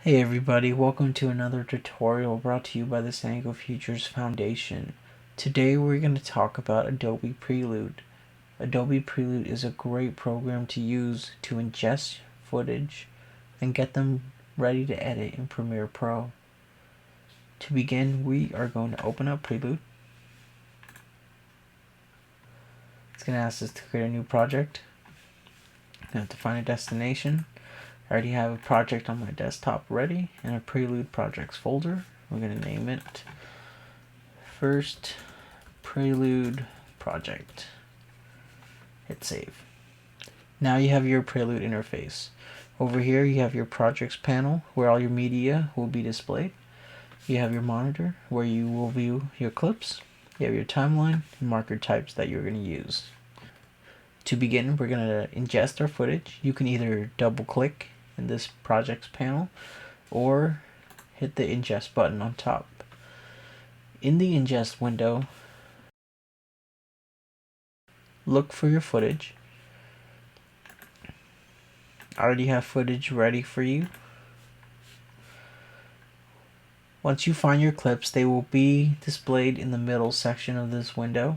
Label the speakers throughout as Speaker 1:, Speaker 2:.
Speaker 1: Hey everybody, welcome to another tutorial brought to you by the San Diego Futures Foundation. Today we're going to talk about Adobe Prelude. Adobe Prelude is a great program to use to ingest footage and get them ready to edit in Premiere Pro. To begin, we are going to open up Prelude. It's going to ask us to create a new project. I have to find a destination. I already have a project on my desktop ready in a Prelude projects folder. We're going to name it First Prelude Project. Hit save. Now you have your Prelude interface. Over here you have your projects panel where all your media will be displayed. You have your monitor where you will view your clips. You have your timeline and marker types that you're going to use. To begin, we're going to ingest our footage. You can either double click in this projects panel or hit the ingest button on top. In the ingest window, look for your footage. I already have footage ready for you. Once you find your clips, they will be displayed in the middle section of this window.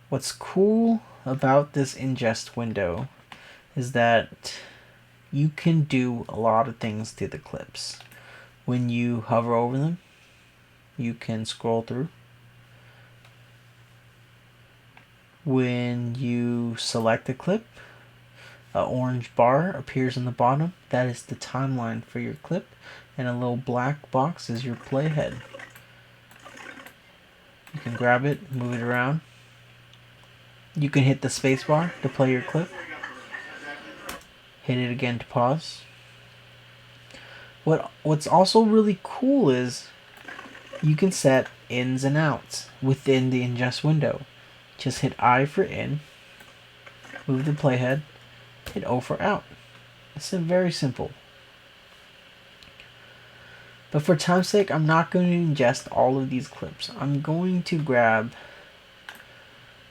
Speaker 1: What's cool about this ingest window is that you can do a lot of things to the clips. When you hover over them, you can scroll through. When you select a clip, an orange bar appears in the bottom. That is the timeline for your clip, and a little black box is your playhead. You can grab it, move it around. You can hit the spacebar to play your clip. Hit it again to pause. What's also really cool is you can set ins and outs within the ingest window. Just hit I for in, move the playhead, hit O for out. It's very simple. But for time's sake, I'm not going to ingest all of these clips. I'm going to grab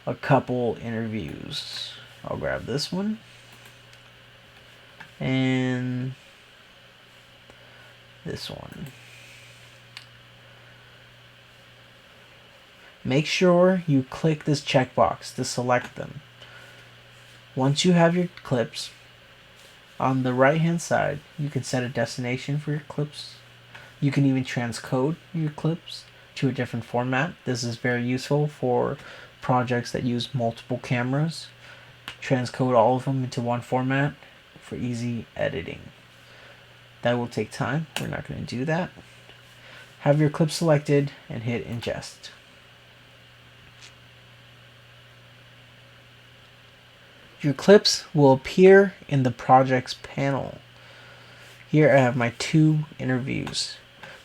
Speaker 1: a couple interviews. I'll grab this one and this one. Make sure you click this checkbox to select them. Once you have your clips, on the right hand side you can set a destination for your clips. You can even transcode your clips to a different format. This is very useful for projects that use multiple cameras. Transcode all of them into one format for easy editing. That will take time. We're not going to do that. Have your clip selected and hit ingest. Your clips will appear in the projects panel. Here I have my 2 interviews.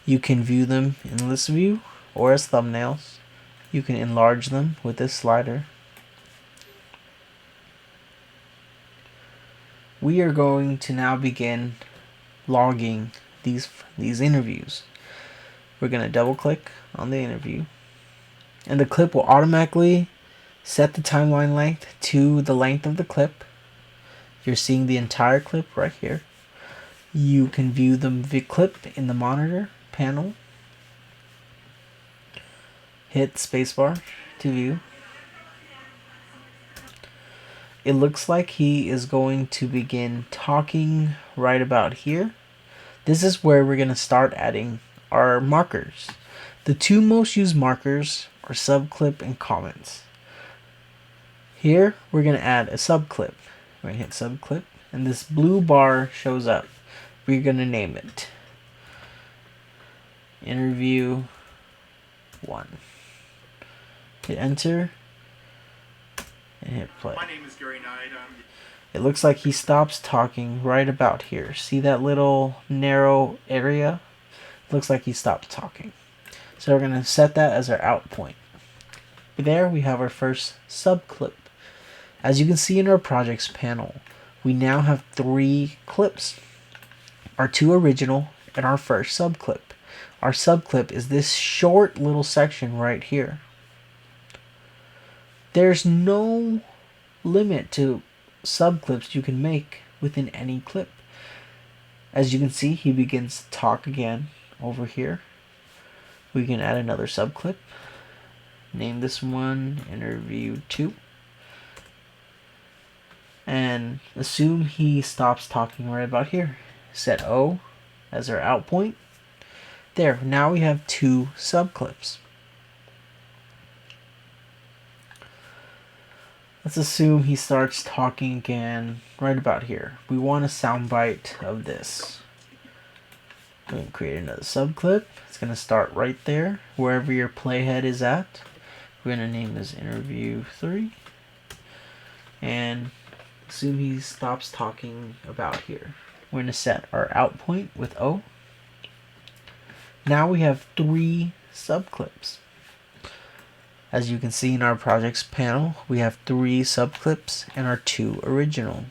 Speaker 1: You can view them in list view or as thumbnails. You can enlarge them with this slider. We are going to now begin logging these interviews. We're going to double click on the interview and the clip will automatically set the timeline length to the length of the clip. You're seeing the entire clip right here. You can view the clip in the monitor panel. Hit spacebar to view. It looks like he is going to begin talking right about here. This is where we're going to start adding our markers. The 2 most used markers are subclip and comments. Here we're going to add a subclip. We're going to hit subclip and this blue bar shows up. We're going to name it Interview 1. Hit enter and hit play.
Speaker 2: My name is Gary Knight.
Speaker 1: It looks like he stops talking right about here. See that little narrow area? Looks like he stopped talking. So we're going to set that as our out point. There we have our first subclip. As you can see in our projects panel, we now have 3 clips. Our 2 original and our first subclip. Our subclip is this short little section right here. There's no limit to subclips you can make within any clip. As you can see, he begins to talk again over here. We can add another subclip. Name this one interview 2. And assume he stops talking right about here. Set O as our out point. There, now we have 2 subclips. Let's assume he starts talking again right about here. We want a soundbite of this. We're going to create another subclip. It's going to start right there, wherever your playhead is at. We're going to name this interview 3. And assume he stops talking about here. We're going to set our out point with O. Now we have 3 subclips. As you can see in our projects panel, we have 3 subclips and our 2 original.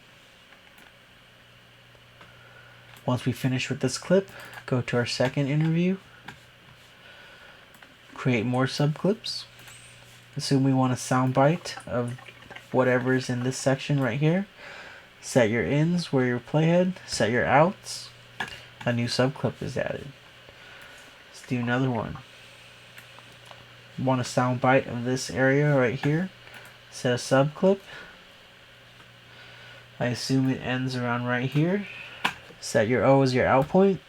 Speaker 1: Once we finish with this clip, go to our second interview, create more subclips. Assume we want a soundbite of whatever's in this section right here. Set your ins where your playhead, set your outs. A new subclip is added. Let's do another one. Want a soundbite of this area right here. Set a subclip. I assume it ends around right here. Set your O as your out point.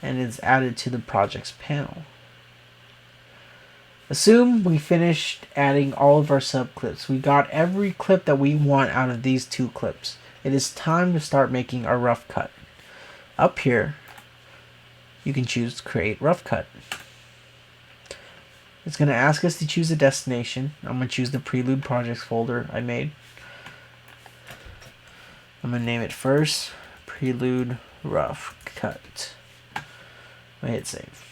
Speaker 1: And it's added to the projects panel. Assume we finished adding all of our subclips. We got every clip that we want out of these 2 clips. It is time to start making our rough cut. Up here, you can choose create rough cut. It's going to ask us to choose a destination. I'm going to choose the Prelude projects folder I made. I'm going to name it first Prelude rough cut. I hit save.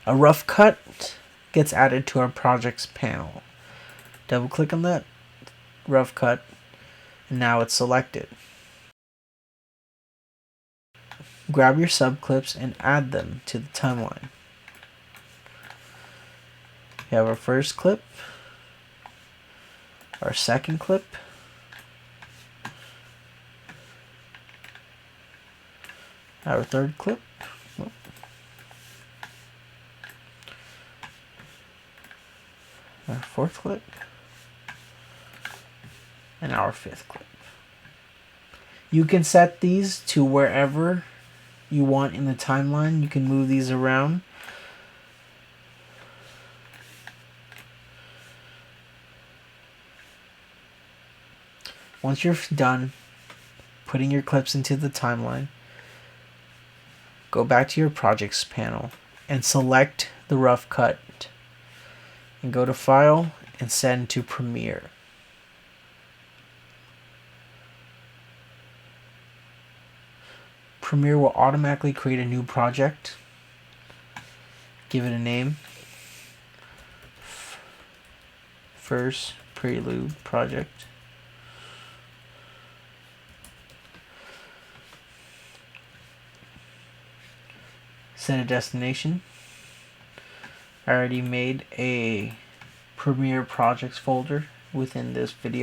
Speaker 1: A rough cut gets added to our projects panel. Double click on that rough cut, and now it's selected. Grab your subclips and add them to the timeline. We have our first clip, our second clip, our third clip, our fourth clip, and our fifth clip. You can set these to wherever you want in the timeline. You can move these around. Once you're done putting your clips into the timeline, go back to your projects panel and select the rough cut and go to File and Send to Premiere. Premiere will automatically create a new project. Give it a name. First Prelude project. Set a destination. I already made a Premiere projects folder within this video.